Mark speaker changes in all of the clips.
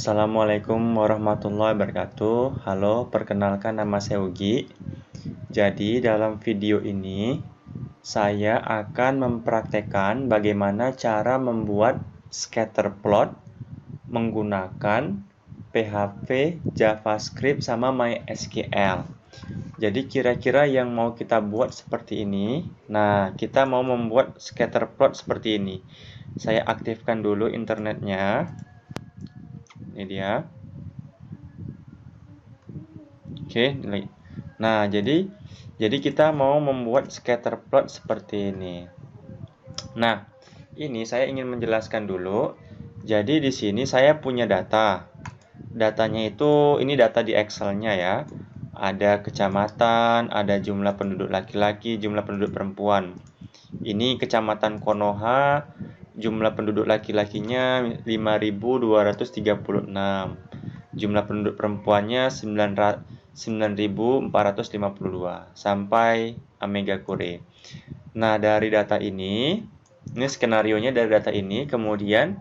Speaker 1: Assalamualaikum warahmatullahi wabarakatuh. Halo, perkenalkan nama saya Ugi. Jadi, dalam video ini saya akan mempraktekkan bagaimana cara membuat scatter plot menggunakan PHP, JavaScript, sama MySQL. Jadi kira-kira yang mau kita buat seperti ini. Nah, kita mau membuat scatter plot seperti ini. Saya aktifkan dulu internetnya. Ini dia. Oke, nah jadi kita mau membuat scatter plot seperti ini. Nah, ini saya ingin menjelaskan dulu. Jadi di sini saya punya data. Datanya itu ini data di Excel-nya ya. Ada kecamatan, ada jumlah penduduk laki-laki, jumlah penduduk perempuan. Ini kecamatan Konoha, jumlah penduduk laki-lakinya 5.236. Jumlah penduduk perempuannya 9.452 sampai Megakure. Nah, dari data ini skenarionya dari data ini, kemudian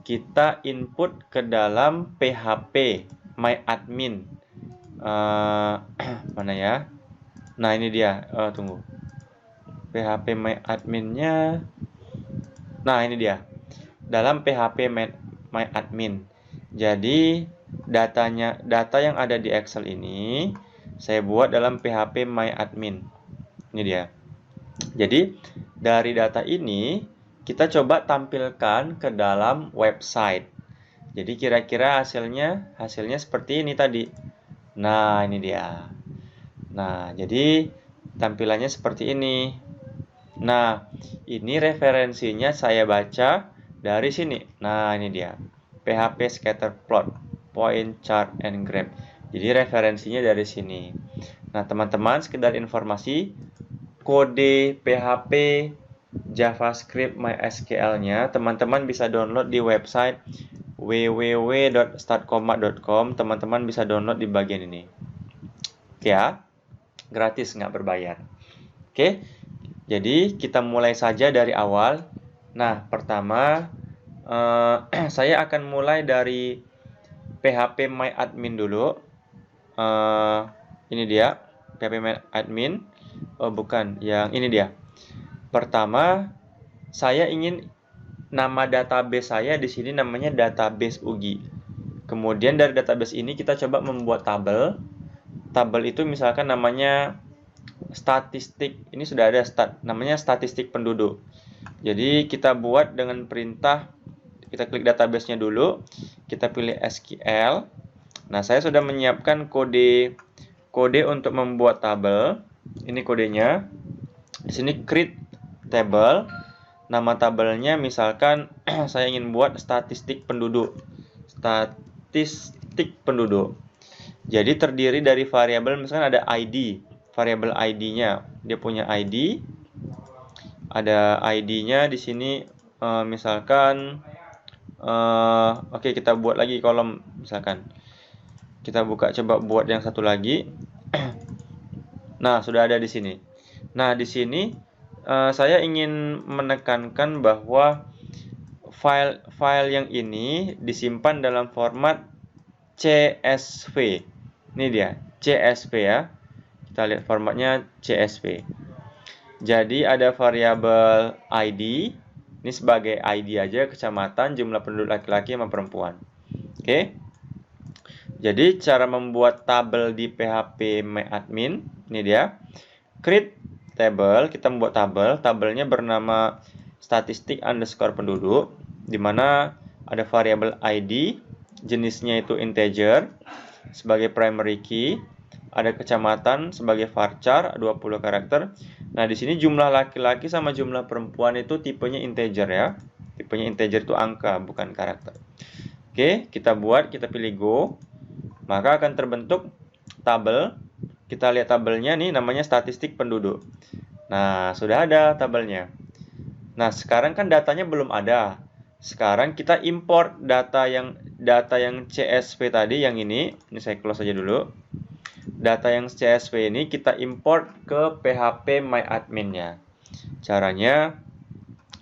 Speaker 1: kita input ke dalam PHP MyAdmin. Mana ya? Nah, ini dia. Tunggu. PHP MyAdmin-nya. Nah, ini dia. Dalam PHP MyAdmin. Jadi, data yang ada di Excel ini saya buat dalam PHP MyAdmin. Ini dia. Jadi, dari data ini kita coba tampilkan ke dalam website. Jadi, kira-kira hasilnya seperti ini tadi. Nah, ini dia. Nah, jadi tampilannya seperti ini. Nah, ini referensinya saya baca dari sini. Nah, ini dia. PHP scatter plot, point chart and graph. Jadi referensinya dari sini. Nah, teman-teman, sekedar informasi, kode PHP JavaScript MySQL-nya teman-teman bisa download di website www.startcomma.com. Teman-teman bisa download di bagian ini. Oke ya, gratis, nggak berbayar. Oke, jadi kita mulai saja dari awal. Nah, pertama saya akan mulai dari PHP MyAdmin dulu. Ini dia PHP MyAdmin. Oh, bukan, yang ini dia. Pertama, saya ingin nama database saya di sini namanya database Ugi. Kemudian dari database ini kita coba membuat tabel. Tabel itu misalkan namanya statistik. Ini sudah ada namanya statistik penduduk. Jadi kita buat dengan perintah, kita klik database-nya dulu, kita pilih SQL. Nah, saya sudah menyiapkan kode untuk membuat tabel. Ini kodenya. Di sini create table. Nama tabelnya misalkan saya ingin buat statistik penduduk. Statistik penduduk. Jadi terdiri dari variabel, misalkan ada ID. Variabel ID-nya, dia punya ID. Ada ID-nya di sini, misalkan oke, kita buat lagi kolom, misalkan kita coba buat yang satu lagi. Nah, sudah ada di sini. Nah, di sini saya ingin menekankan bahwa file yang ini disimpan dalam format CSV. Ini dia, CSV ya. Kita lihat formatnya CSV. Jadi ada variabel ID. Ini sebagai ID aja, kecamatan, jumlah penduduk laki-laki sama perempuan. Oke. Jadi cara membuat tabel di PHP MyAdmin, ini dia. Create table, kita membuat tabel. Tabelnya bernama statistik underscore penduduk, di mana ada variabel ID, jenisnya itu integer sebagai primary key, ada kecamatan sebagai varchar 20 karakter. Nah, di sini jumlah laki-laki sama jumlah perempuan itu tipenya integer ya. Tipenya integer itu angka, bukan karakter. Oke, kita buat, kita pilih go. Maka akan terbentuk tabel. Kita lihat tabelnya nih, namanya statistik penduduk. Nah, sudah ada tabelnya. Nah, sekarang kan datanya belum ada. Sekarang kita import data yang CSV tadi, yang ini saya close aja dulu. Data yang CSV ini kita import ke PHP MyAdmin-nya. Caranya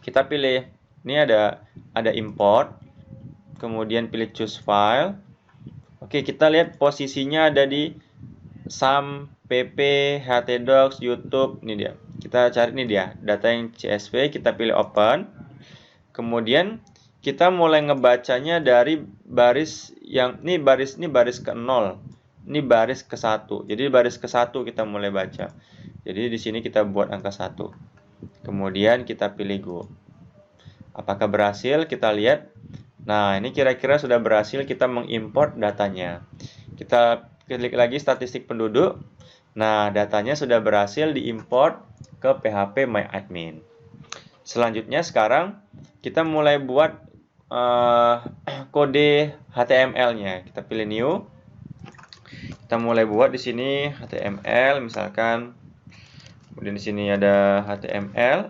Speaker 1: kita pilih, ini ada import, kemudian pilih choose file. Oke, kita lihat posisinya ada di SAM, PP, htdocs, YouTube. Ini dia. Kita cari ini dia, data yang CSV, kita pilih open. Kemudian kita mulai ngebacanya dari baris yang ini baris ke-0. Ini baris ke-1. Jadi baris ke-1 kita mulai baca. Jadi di sini kita buat angka 1. Kemudian kita pilih go. Apakah berhasil? Kita lihat. Nah, ini kira-kira sudah berhasil kita mengimport datanya. Kita klik lagi statistik penduduk. Nah, datanya sudah berhasil diimport ke PHP MyAdmin. Selanjutnya sekarang kita mulai buat kode HTML-nya. Kita pilih new. Kita mulai buat di sini HTML misalkan. Kemudian di sini ada HTML.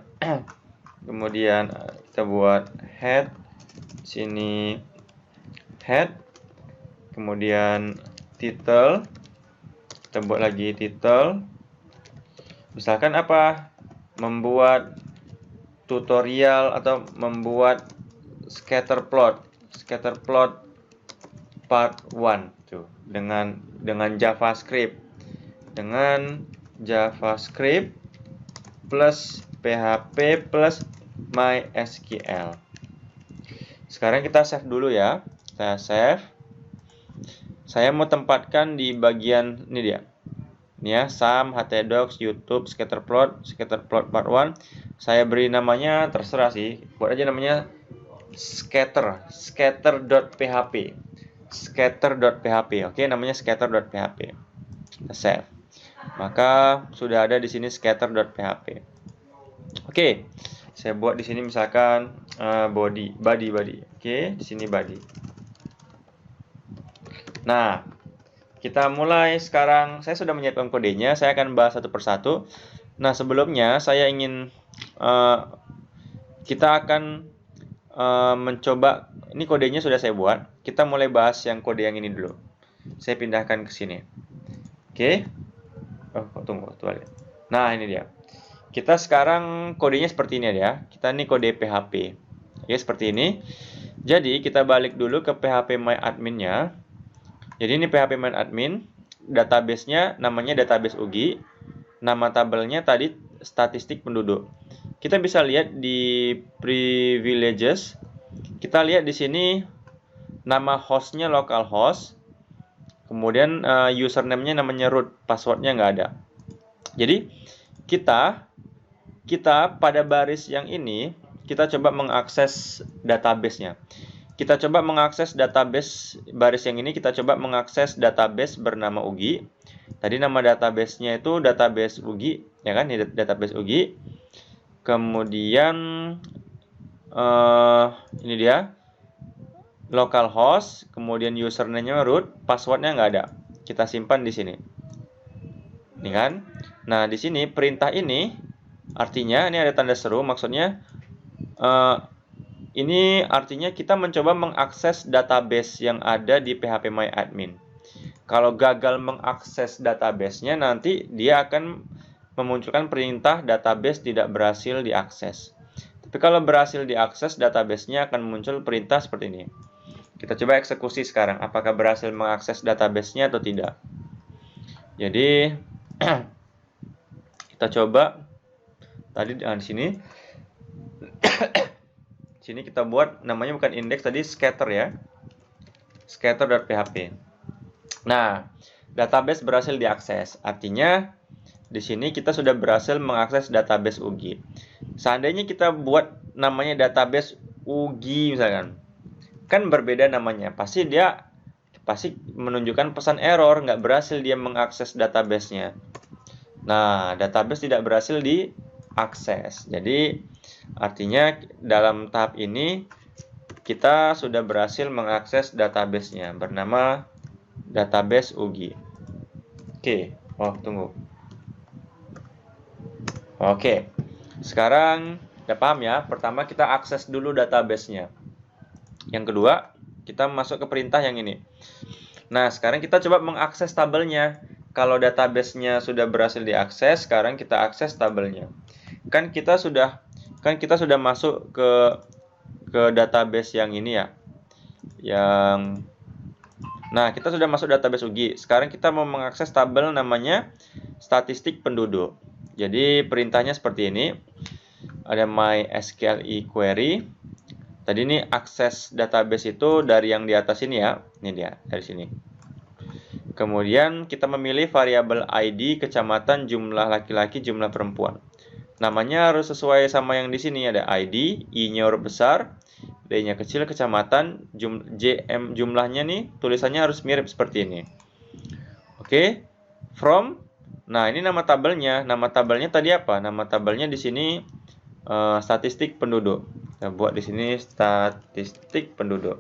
Speaker 1: Kemudian kita buat head. Sini head, kemudian title, kita buat lagi title, misalkan apa, membuat tutorial atau membuat scatter plot part 1 tuh dengan JavaScript plus PHP plus MySQL. Sekarang kita save dulu ya. Saya save. Saya mau tempatkan di bagian ini dia. Ini ya, SAM, htdocs, YouTube, scatterplot part 1. Saya beri namanya terserah sih. Buat aja namanya scatter.php. Oke, namanya scatter.php. Kita save. Maka sudah ada di sini scatter.php. Oke. Saya buat di sini misalkan body. Oke, di sini body. Nah, kita mulai sekarang. Saya sudah menyiapkan kodenya. Saya akan bahas satu persatu. Nah, sebelumnya saya ingin kita akan mencoba. Ini kodenya sudah saya buat. Kita mulai bahas yang kode yang ini dulu. Saya pindahkan ke sini. Oke. Oh, tunggu. Nah, ini dia. Kita sekarang kodenya seperti ini ya. Kita ini kode PHP. Oke, seperti ini. Jadi, kita balik dulu ke PHP MyAdmin-nya. Jadi, ini PHP MyAdmin. Database-nya namanya database UGI. Nama tabelnya tadi statistik penduduk. Kita bisa lihat di privileges. Kita lihat di sini nama hostnya localhost. Kemudian username-nya namanya root. Passwordnya nggak ada. Jadi, kita pada baris yang ini, kita coba mengakses database-nya. Kita coba mengakses database baris yang ini, kita coba mengakses database bernama UGI. Tadi nama database-nya itu database UGI, ya kan? Ini database UGI. Kemudian ini dia localhost, kemudian username-nya root, passwordnya nggak ada. Kita simpan di sini. Ini kan? Nah, di sini perintah ini artinya ini ada tanda seru, maksudnya ini artinya kita mencoba mengakses database yang ada di PHP MyAdmin. Kalau gagal mengakses database-nya, nanti dia akan memunculkan perintah database tidak berhasil diakses. Tapi kalau berhasil diakses, database-nya akan muncul perintah seperti ini. Kita coba eksekusi sekarang, apakah berhasil mengakses database-nya atau tidak. Jadi kita coba. Tadi di sini sini kita buat namanya bukan index, tadi scatter ya. Scatter.php. Nah, database berhasil diakses. Artinya di sini kita sudah berhasil mengakses database UGI. Seandainya kita buat namanya database UGI misalkan, kan berbeda namanya. Pasti menunjukkan pesan error, nggak berhasil dia mengakses database-nya. Nah, database tidak berhasil diakses. Jadi artinya dalam tahap ini kita sudah berhasil mengakses database-nya bernama database UGI. Oke, tunggu. Oke, sekarang udah paham ya. Pertama kita akses dulu database-nya. Yang kedua kita masuk ke perintah yang ini. Nah, sekarang kita coba mengakses tabelnya. Kalau database-nya sudah berhasil diakses, sekarang kita akses tabelnya. Kan kita sudah masuk ke database yang ini ya. Nah, kita sudah masuk database UGI. Sekarang kita mau mengakses tabel namanya statistik penduduk. Jadi perintahnya seperti ini. Ada MySQL query. Tadi ini akses database itu dari yang di atas ini ya. Ini dia, dari sini. Kemudian kita memilih variabel ID, kecamatan, jumlah laki-laki, jumlah perempuan. Namanya harus sesuai sama yang di sini. Ada ID, I-nya huruf besar, D-nya kecil, kecamatan, jumlahnya nih tulisannya harus mirip seperti ini. Oke, from. Nah, ini nama tabelnya. Nama tabelnya tadi apa? Nama tabelnya di sini statistik penduduk. Kita buat di sini statistik penduduk.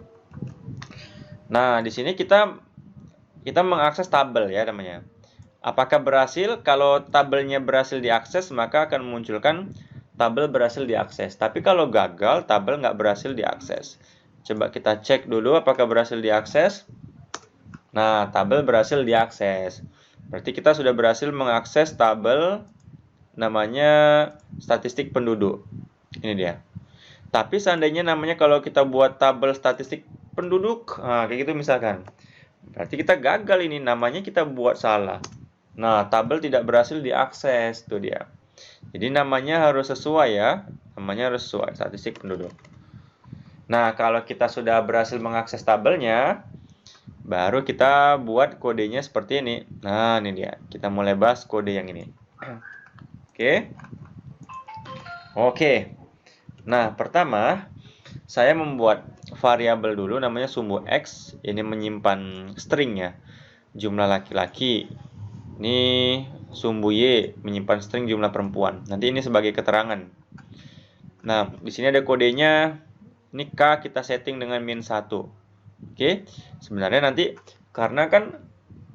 Speaker 1: Nah, di sini kita mengakses tabel ya namanya. Apakah berhasil? Kalau tabelnya berhasil diakses, maka akan memunculkan tabel berhasil diakses. Tapi kalau gagal, tabel nggak berhasil diakses. Coba kita cek dulu apakah berhasil diakses. Nah, tabel berhasil diakses. Berarti kita sudah berhasil mengakses tabel namanya statistik penduduk. Ini dia. Tapi seandainya namanya kalau kita buat tabel statistik penduduk, nah, kayak gitu misalkan. Berarti kita gagal ini, namanya kita buat salah. Nah, tabel tidak berhasil diakses, tuh dia. Jadi namanya harus sesuai ya. Namanya harus sesuai, statistik penduduk. Nah, kalau kita sudah berhasil mengakses tabelnya, baru kita buat kodenya seperti ini. Nah, ini dia. Kita mulai bahas kode yang ini. Oke. Nah, pertama saya membuat variabel dulu namanya sumbu X. Ini menyimpan string ya. Jumlah laki-laki. Ini sumbu Y menyimpan string jumlah perempuan. Nanti ini sebagai keterangan. Nah, di sini ada kodenya. Ini K kita setting dengan -1. Oke. Sebenarnya nanti karena kan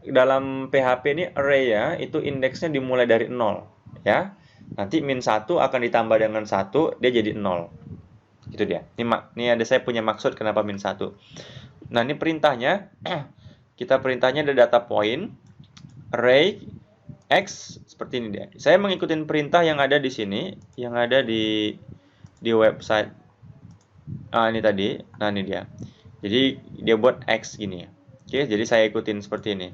Speaker 1: dalam PHP ini array ya, itu indeksnya dimulai dari 0 ya. Nanti -1 akan ditambah dengan 1, dia jadi 0. Gitu dia. Ini ada saya punya maksud kenapa -1. Nah, ini perintahnya. Kita perintahnya ada data point array X seperti ini dia. Saya mengikuti perintah yang ada di sini, yang ada di website. Ini tadi. Nah, ini dia. Jadi dia buat X gini ya. Oke, jadi saya ikutin seperti ini.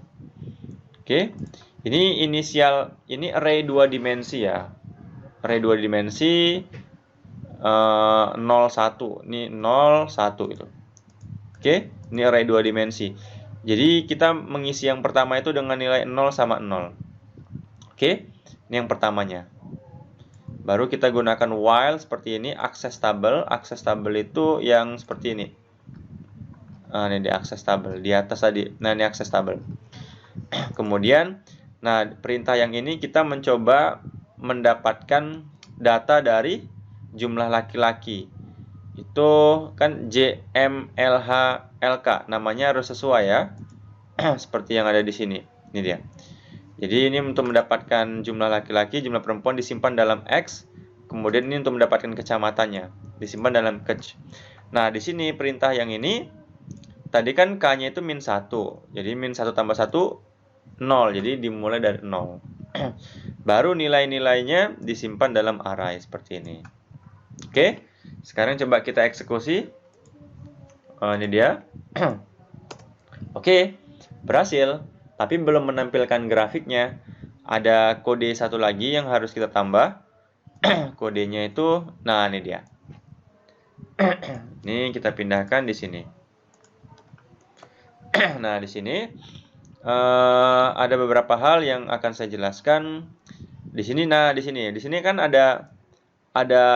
Speaker 1: Oke. Ini inisial, ini array 2 dimensi ya. Array 2 dimensi 01. Ini 01 itu. Oke, ini array 2 dimensi. Jadi kita mengisi yang pertama itu dengan nilai 0 sama 0. Oke, ini yang pertamanya. Baru kita gunakan while seperti ini, akses tabel. Akses tabel itu yang seperti ini. Nah, ini di akses tabel di atas tadi. Nah, ini akses tabel. Kemudian, nah perintah yang ini kita mencoba mendapatkan data dari jumlah laki-laki. Itu kan JMLHLK, namanya harus sesuai ya. Seperti yang ada di sini. Ini dia. Jadi ini untuk mendapatkan jumlah laki-laki, jumlah perempuan disimpan dalam X. Kemudian ini untuk mendapatkan kecamatannya, disimpan dalam kec. Nah, di sini perintah yang ini tadi kan K-nya itu -1. Jadi -1 tambah 1 0. Jadi dimulai dari 0. Baru nilai-nilainya disimpan dalam array seperti ini. Oke. Sekarang coba kita eksekusi. Ini dia. Oke, berhasil. Tapi belum menampilkan grafiknya. Ada kode satu lagi yang harus kita tambah. Kodenya itu, nah ini dia. Ini kita pindahkan di sini. Nah, di sini ada beberapa hal yang akan saya jelaskan. Di sini, di sini kan ada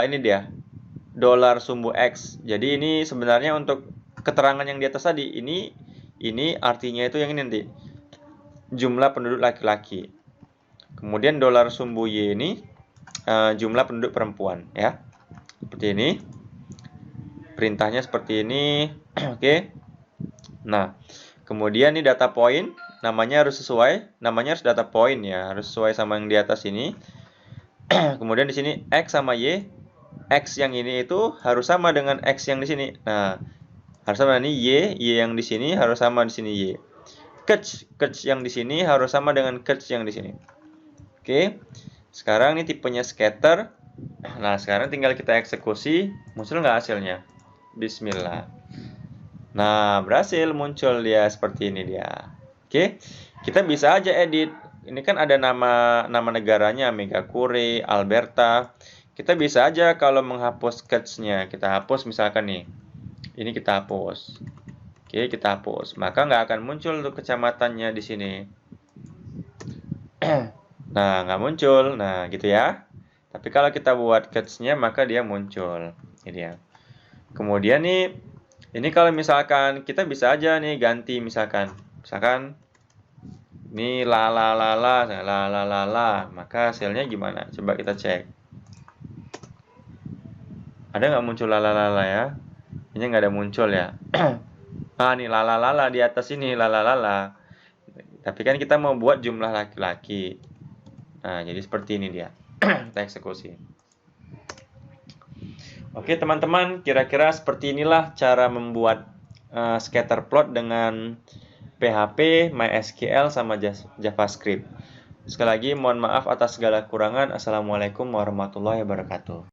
Speaker 1: ini dia. $sumbu X. Jadi ini sebenarnya untuk keterangan yang di atas tadi. Ini artinya itu yang ini nanti. Jumlah penduduk laki-laki. Kemudian $sumbu Y ini jumlah penduduk perempuan ya. Seperti ini. Perintahnya seperti ini. Oke. Nah, kemudian ini data point, namanya harus sesuai. Namanya harus data point ya, harus sesuai sama yang di atas ini. Kemudian di sini X sama Y. X yang ini itu harus sama dengan X yang di sini. Nah, harus sama ini Y yang di sini harus sama di sini Y. Kec yang di sini harus sama dengan kec yang di sini. Oke. Sekarang ini tipenya scatter. Nah, sekarang tinggal kita eksekusi, muncul nggak hasilnya? Bismillah. Nah, berhasil muncul dia seperti ini dia. Oke, kita bisa aja edit. Ini kan ada nama negaranya, Megakure, Alberta. Kita bisa aja kalau menghapus sketch-nya, kita hapus misalkan nih. Ini kita hapus. Oke, kita hapus. Maka nggak akan muncul tuh kecamatannya di sini. Nah, nggak muncul. Nah, gitu ya. Tapi kalau kita buat sketch-nya, maka dia muncul. Ini dia. Kemudian nih, ini kalau misalkan kita bisa aja nih ganti misalkan ini la la la la, maka hasilnya gimana? Coba kita cek. Ada nggak muncul la la la ya? Ini nggak ada muncul ya. Nah, nih la la la di atas ini la la la. Tapi kan kita mau buat jumlah laki-laki. Nah, jadi seperti ini dia. Kita eksekusi. Oke teman-teman, kira-kira seperti inilah cara membuat scatter plot dengan PHP, MySQL, sama JavaScript. Sekali lagi mohon maaf atas segala kekurangan. Assalamualaikum warahmatullahi wabarakatuh.